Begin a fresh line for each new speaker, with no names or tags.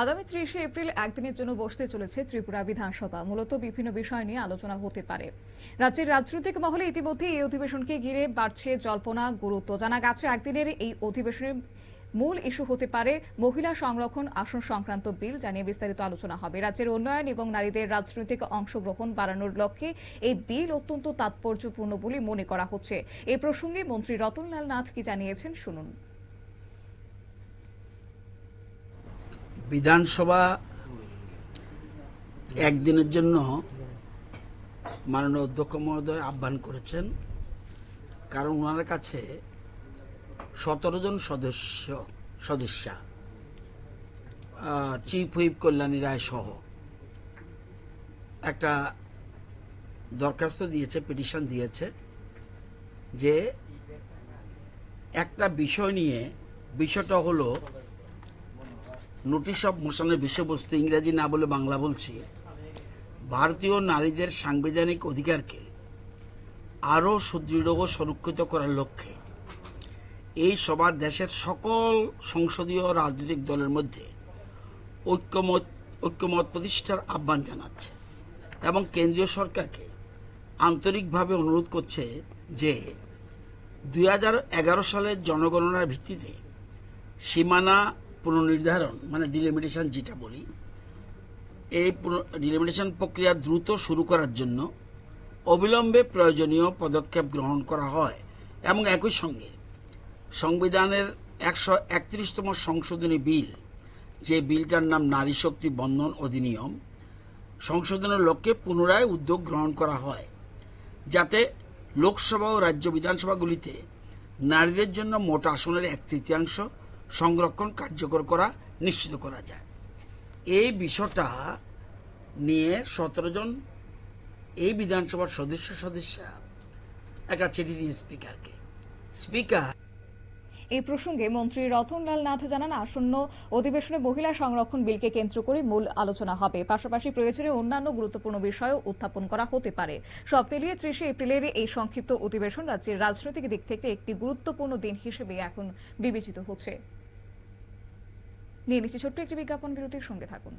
আগামী ৩০শে এপ্রিল একদিনের জন্য বসতে চলেছে ত্রিপুরা বিধানসভা। মূলত বিভিন্ন বিষয় নিয়ে আলোচনা হতে পারে। রাজ্যের রাজনৈতিক মহলে ইতিমধ্যে এই অধিবেশনকে ঘিরে বাড়ছে জল্পনা গুরুত্ব। জানা গেছে একদিনের এই অধিবেশনের মূল ইস্যু হতে পারে মহিলা সংরক্ষণ আসন সংক্রান্ত বিল, যা নিয়ে বিস্তারিত আলোচনা হবে। রাজ্যের উন্নয়ন এবং নারীদের রাজনৈতিক অংশগ্রহণ বাড়ানোর লক্ষ্যে এই বিল অত্যন্ত তাৎপর্যপূর্ণ বলে মনে করা হচ্ছে। এই প্রসঙ্গে মন্ত্রী রতনলাল নাথ কি জানিয়েছেন, শুনুন।
বিধানসভা একদিনের জন্য মাননীয় অধ্যক্ষ মহোদয় আহ্বান করেছেন, কারণ ওনার কাছে 17 জন সদস্যা চিফ হুইপ কল্যাণী রায় সহ একটা দরখাস্ত দিয়েছে, পিটিশন দিয়েছে যে একটা বিষয় নিয়ে, বিষয়টা হলো নোটিশ অফ মোশনের বিষয়বস্তু, ইংরেজি না বলে বাংলা বলছি, ভারতীয় নারীদের সাংবিধানিক অধিকারকে আরো সুদৃঢ় ও সুরক্ষিত করার লক্ষ্যে এই সভা দেশের সকল সংসদীয় রাজনৈতিক দলের মধ্যে ঐক্যমত প্রতিষ্ঠার আহ্বান জানাচ্ছে এবং কেন্দ্রীয় সরকারকে আন্তরিকভাবে অনুরোধ করছে যে 2011 সালের জনগণনার ভিত্তিতে সীমানা পুনর্নির্ধারণ, মানে ডিলিমিটেশন যেটা বলি, এই ডিলিমিটেশন প্রক্রিয়া দ্রুত শুরু করার জন্য অবিলম্বে প্রয়োজনীয় পদক্ষেপ গ্রহণ করা হয় এবং একই সঙ্গে সংবিধানের 131তম সংশোধনী বিল, যে বিলটার নাম নারী শক্তি বন্ধন অধিনিয়ম, সংশোধনের লক্ষ্যে পুনরায় উদ্যোগ গ্রহণ করা হয়, যাতে লোকসভা ও রাজ্য বিধানসভাগুলিতে নারীদের জন্য মোট আসনের 1/3 সংরক্ষণ কার্যকর করা নিশ্চিত করা যায়। এই বিষয়টা নিয়ে 17 জন এই বিধানসভার সদস্যা একটা চিঠি দিয়ে স্পিকারকে। স্পিকার
এই প্রসঙ্গে মন্ত্রী রতনলাল নাথ জানান, আসন্ন অধিবেশনে মহিলা সংরক্ষণ বিলকে কেন্দ্র করে মূল আলোচনা হবে। পাশাপাশি প্রয়োজনে অন্যান্য গুরুত্বপূর্ণ বিষয়ও উত্থাপন করা হতে পারে। সব মিলিয়ে 30শে এপ্রিলের এই সংক্ষিপ্ত অধিবেশন রাজ্যের রাজনৈতিক দিক থেকে একটি গুরুত্বপূর্ণ দিন হিসেবে এখন বিবেচিত হচ্ছে। নিয়ে নিচ্ছি ছোট্ট একটি বিজ্ঞাপন বিরতির, সঙ্গে থাকুন।